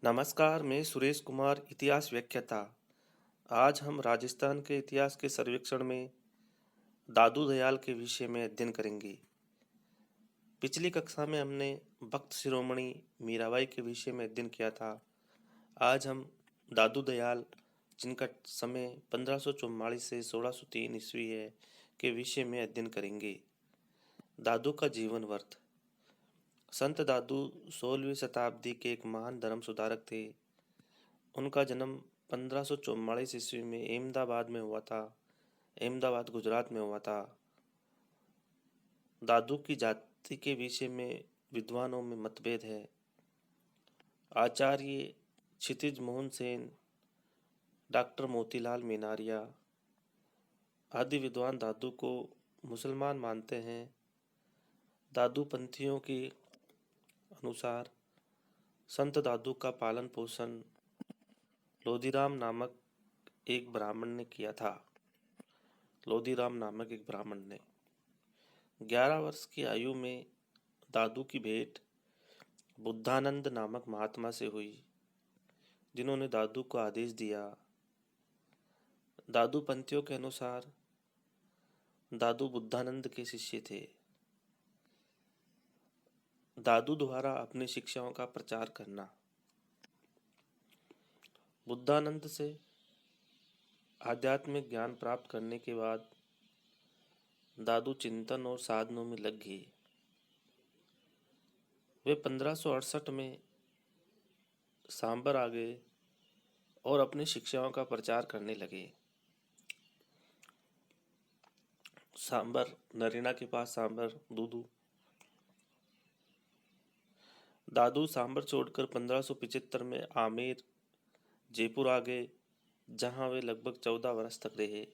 नमस्कार, मैं सुरेश कुमार, इतिहास व्याख्याता। आज हम राजस्थान के इतिहास के सर्वेक्षण में दादू दयाल के विषय में अध्ययन करेंगे। पिछली कक्षा में हमने भक्त शिरोमणि मीराबाई के विषय में अध्ययन किया था। आज हम दादू दयाल, जिनका समय 1544 से 1603 ईस्वी है, के विषय में अध्ययन करेंगे। दादू का जीवन वर्थ। संत दादू 16वीं शताब्दी के एक महान धर्म सुधारक थे। उनका जन्म 1544 ईस्वी में अहमदाबाद में हुआ था। अहमदाबाद गुजरात में हुआ था। दादू की जाति के विषय में विद्वानों में मतभेद है। आचार्य क्षितिज मोहन सेन, डॉक्टर मोतीलाल मीनारिया आदि विद्वान दादू को मुसलमान मानते हैं। दादू पंथियों के अनुसार संत दादू का पालन पोषण लोधीराम नामक एक ब्राह्मण ने किया था। लोधीराम नामक एक ब्राह्मण ने 11 वर्ष की आयु में दादू की भेंट बुद्धानंद नामक महात्मा से हुई, जिन्होंने दादू को आदेश दिया। दादू पंथियों के अनुसार दादू बुद्धानंद के शिष्य थे। दादू द्वारा अपनी शिक्षाओं का प्रचार करना। बुद्धानंद से आध्यात्मिक ज्ञान प्राप्त करने के बाद दादू चिंतन और साधनों में लग गए। वे 1568 में सांबर आ गए और अपनी शिक्षाओं का प्रचार करने लगे। सांबर नरीना के पास सांबर दूदू। दादू सांबर छोड़कर 1575 में आमेर जयपुर आ गए, जहां वे लगभग 14 वर्ष तक रहे।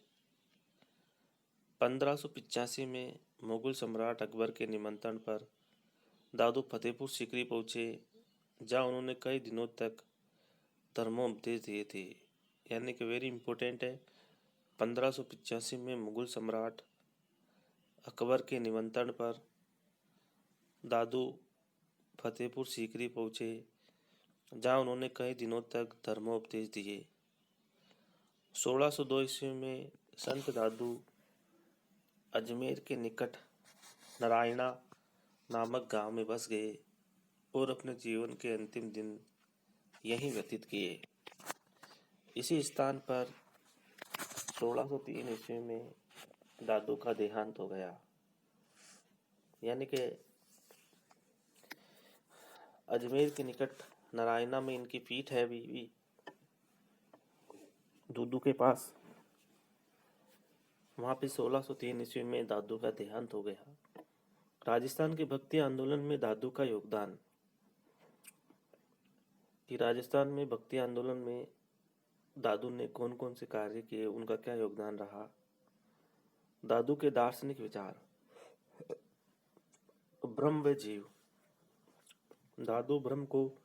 1585 में मुगल सम्राट अकबर के निमंत्रण पर दादू फतेहपुर सीकरी पहुंचे, जहां उन्होंने कई दिनों तक धर्मोपदेश दिए थे। यानी कि वेरी इंपॉर्टेंट है। 1585 में मुगल सम्राट अकबर के निमंत्रण पर दादू फतेहपुर सीकरी पहुंचे, जहां उन्होंने कई दिनों तक धर्मोपदेश दिए। 1602 ईस्वी में संत दादू अजमेर के निकट नारायणा नामक गांव में बस गए और अपने जीवन के अंतिम दिन यहीं व्यतीत किए। इसी स्थान पर 1603 ईस्वी में दादू का देहांत हो गया। यानी कि अजमेर के निकट नारायणा में इनकी पीठ है अभी दूदू के पास। वहां पे 1603 ईस्वी में दादू का देहांत हो गया। राजस्थान के भक्ति आंदोलन में दादू का योगदान। कि राजस्थान में भक्ति आंदोलन में दादू ने कौन कौन से कार्य किए, उनका क्या योगदान रहा। दादू के दार्शनिक विचार। ब्रह्म व जीव। दादू ब्रह्म को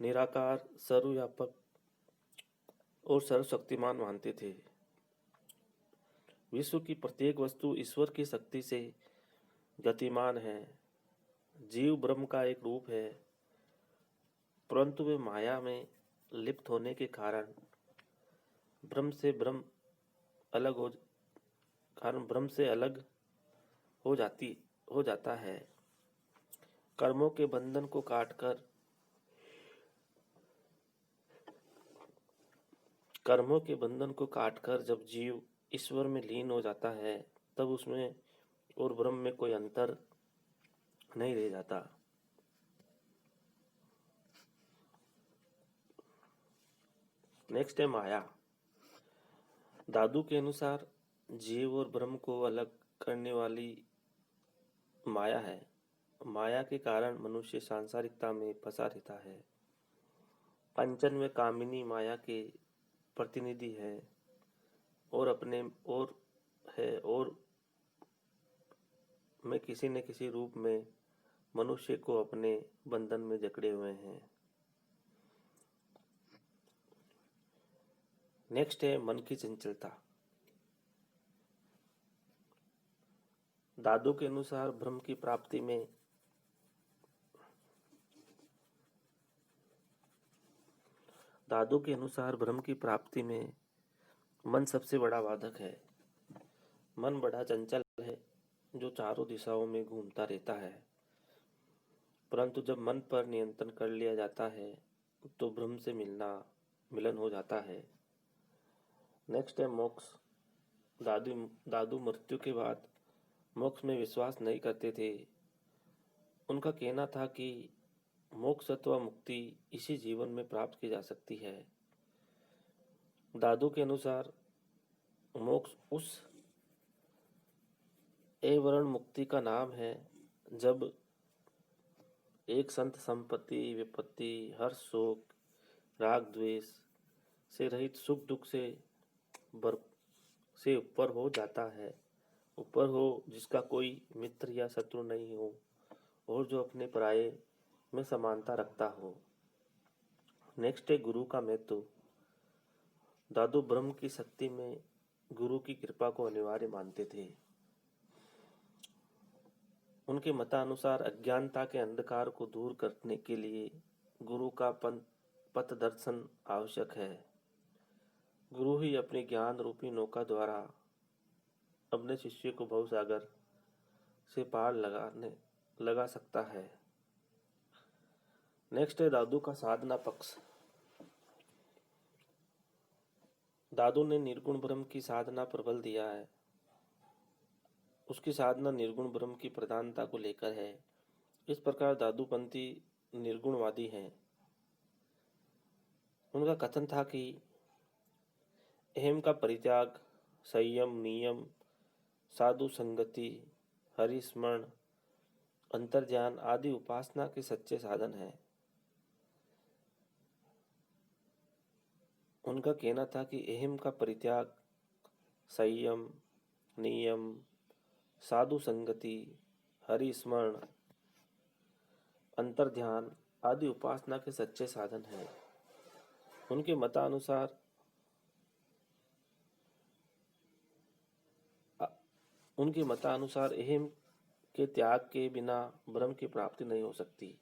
निराकार, सर्वव्यापक और सर्वशक्तिमान मानते थे। विश्व की प्रत्येक वस्तु ईश्वर की शक्ति से गतिमान है। जीव ब्रह्म का एक रूप है, परंतु वे माया में लिप्त होने के कारण ब्रह्म से अलग हो जाता है। कर्मों के बंधन को काटकर जब जीव ईश्वर में लीन हो जाता है, तब उसमें और ब्रह्म में कोई अंतर नहीं रह जाता। नेक्स्ट है माया। दादू के अनुसार जीव और ब्रह्म को अलग करने वाली माया है। माया के कारण मनुष्य सांसारिकता में फंसा रहता है। पंचन में कामिनी माया के प्रतिनिधि है और में किसी न किसी रूप में मनुष्य को अपने बंधन में जकड़े हुए हैं। नेक्स्ट है मन की चंचलता। दादू के अनुसार ब्रह्म की प्राप्ति में दादू के अनुसार ब्रह्म की प्राप्ति में मन सबसे बड़ा बाधक है। मन बड़ा चंचल है जो चारों दिशाओं में घूमता रहता है, परंतु जब मन पर नियंत्रण कर लिया जाता है तो ब्रह्म से मिलन हो जाता है। नेक्स्ट है मोक्ष। दादू दादू मृत्यु के बाद मोक्ष में विश्वास नहीं करते थे। उनका कहना था कि मोक्ष अथवा मुक्ति इसी जीवन में प्राप्त की जा सकती है। दादू के अनुसार मोक्ष उस अवर्ण मुक्ति का नाम है जब एक संत संपत्ति विपत्ति हर्ष शोक राग द्वेष से रहित सुख दुख से ऊपर हो जाता है। ऊपर हो जिसका कोई मित्र या शत्रु नहीं हो और जो अपने पराये में समानता रखता हो। नेक्स्ट है गुरु का महत्व। दादू ब्रह्म की शक्ति में गुरु की कृपा को अनिवार्य मानते थे। उनके मतानुसार अज्ञानता के अंधकार को दूर करने के लिए गुरु का पथ दर्शन आवश्यक है। गुरु ही अपने ज्ञान रूपी नौका द्वारा अपने शिष्य को भवसागर से पार लगा सकता है। नेक्स्ट है दादू का साधना पक्ष। दादू ने निर्गुण ब्रह्म की साधना पर बल दिया है। उसकी साधना निर्गुण ब्रह्म की प्रधानता को लेकर है। इस प्रकार दादूपंथी निर्गुणवादी हैं। उनका कथन था कि अहम का परित्याग, संयम, नियम, साधु संगति, हरिस्मरण, अंतर्ज्ञान आदि उपासना के सच्चे साधन हैं। उनका कहना था कि अहम का परित्याग, संयम, नियम, साधु संगति, हरिस्मरण, अंतर्ध्यान आदि उपासना के सच्चे साधन हैं। उनके मतानुसार अहम के त्याग के बिना ब्रह्म की प्राप्ति नहीं हो सकती।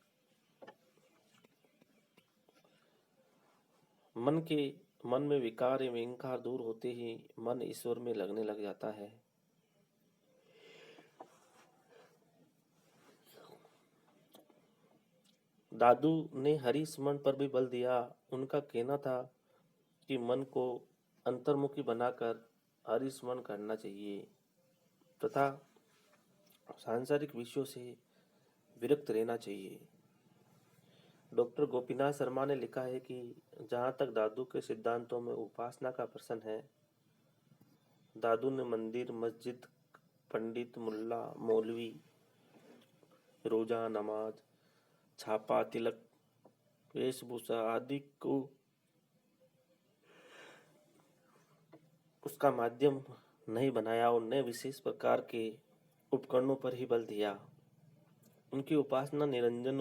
मन में विकार एवं अहंकार दूर होते ही मन ईश्वर में लगने लग जाता है। दादू ने हरि स्मरण पर भी बल दिया। उनका कहना था कि मन को अंतर्मुखी बनाकर हरि स्मरण करना चाहिए तथा सांसारिक विषयों से विरक्त रहना चाहिए। डॉक्टर गोपीनाथ शर्मा ने लिखा है कि जहाँ तक दादू के सिद्धांतों में उपासना का प्रश्न है, दादू ने मंदिर, मस्जिद, पंडित, मुल्ला, मौलवी, रोजा, नमाज, छापा, तिलक, वेशभूषा आदि को उसका माध्यम नहीं बनाया और नए विशेष प्रकार के उपकरणों पर ही बल दिया। उनकी उपासना निरंजन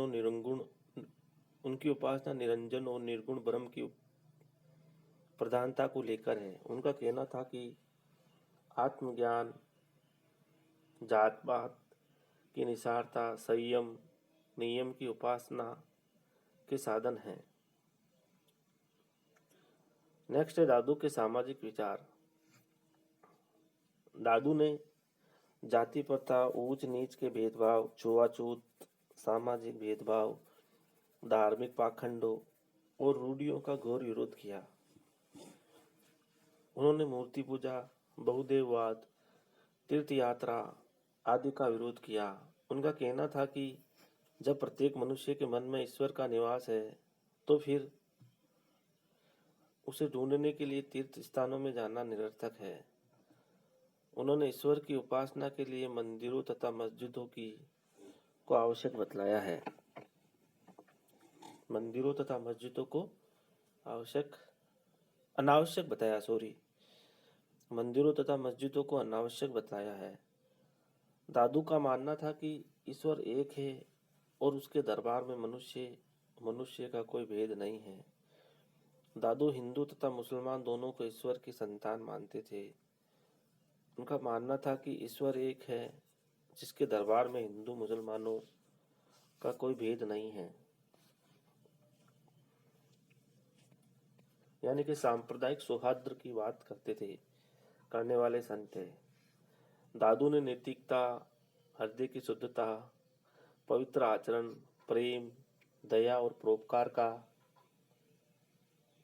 और निर्गुण ब्रह्म की प्रधानता को लेकर है। उनका कहना था कि आत्मज्ञान, जात पात की निसारता, संयम, नियम की उपासना के साधन हैं। नेक्स्ट है दादू के सामाजिक विचार। दादू ने जाति प्रथा, ऊंच नीच के भेदभाव, छुआछूत, सामाजिक भेदभाव, धार्मिक पाखंडों और रूढ़ियों का घोर विरोध किया। उन्होंने मूर्ति पूजा, बहुदेववाद, तीर्थ यात्रा आदि का विरोध किया। उनका कहना था कि जब प्रत्येक मनुष्य के मन में ईश्वर का निवास है तो फिर उसे ढूंढने के लिए तीर्थ स्थानों में जाना निरर्थक है। उन्होंने ईश्वर की उपासना के लिए मंदिरों तथा मस्जिदों को आवश्यक बतलाया है। मंदिरों तथा मस्जिदों को अनावश्यक बताया है। दादू का मानना था कि ईश्वर एक है और उसके दरबार में मनुष्य का कोई भेद नहीं है। दादू हिंदू तथा मुसलमान दोनों को ईश्वर की संतान मानते थे। उनका मानना था कि ईश्वर एक है जिसके दरबार में हिंदू मुसलमानों का कोई भेद नहीं है। यानी कि सांप्रदायिक सौहार्द की बात करने वाले संत थे। दादू ने नैतिकता, हृदय की शुद्धता, पवित्र आचरण, प्रेम, दया और परोपकार का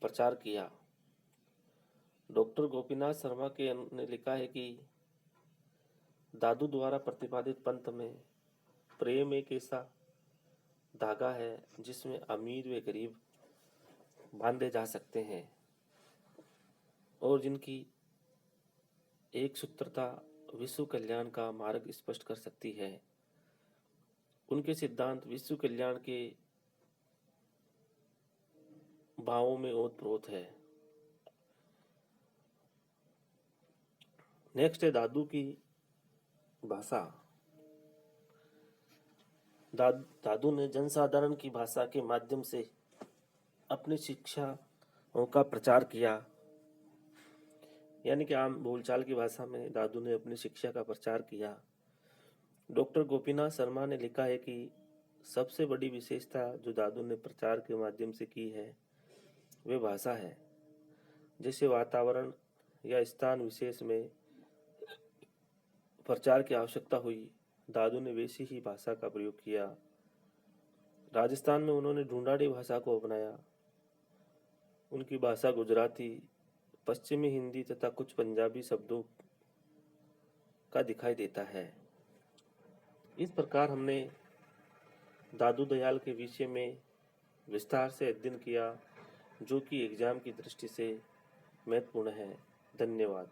प्रचार किया। डॉक्टर गोपीनाथ शर्मा ने लिखा है कि दादू द्वारा प्रतिपादित पंथ में प्रेम एक ऐसा धागा है जिसमें अमीर व गरीब बांधे जा सकते हैं और जिनकी एक सूत्रता विश्व कल्याण का मार्ग स्पष्ट कर सकती है। उनके सिद्धांत विश्व कल्याण के भावों में ओतप्रोत है। नेक्स्ट है दादू की भाषा। दादू ने जनसाधारण की भाषा के माध्यम से अपनी शिक्षाओं का प्रचार किया। यानी कि आम बोलचाल की भाषा में दादू ने अपनी शिक्षा का प्रचार किया। डॉक्टर गोपीनाथ शर्मा ने लिखा है कि सबसे बड़ी विशेषता जो दादू ने प्रचार के माध्यम से की है वे भाषा है। जैसे वातावरण या स्थान विशेष में प्रचार की आवश्यकता हुई, दादू ने वैसी ही भाषा का प्रयोग किया। राजस्थान में उन्होंने ढूंढाड़ी भाषा को अपनाया। उनकी भाषा गुजराती, पश्चिमी हिंदी तथा कुछ पंजाबी शब्दों का दिखाई देता है। इस प्रकार हमने दादू दयाल के विषय में विस्तार से अध्ययन किया, जो कि एग्जाम की दृष्टि से महत्वपूर्ण है। धन्यवाद।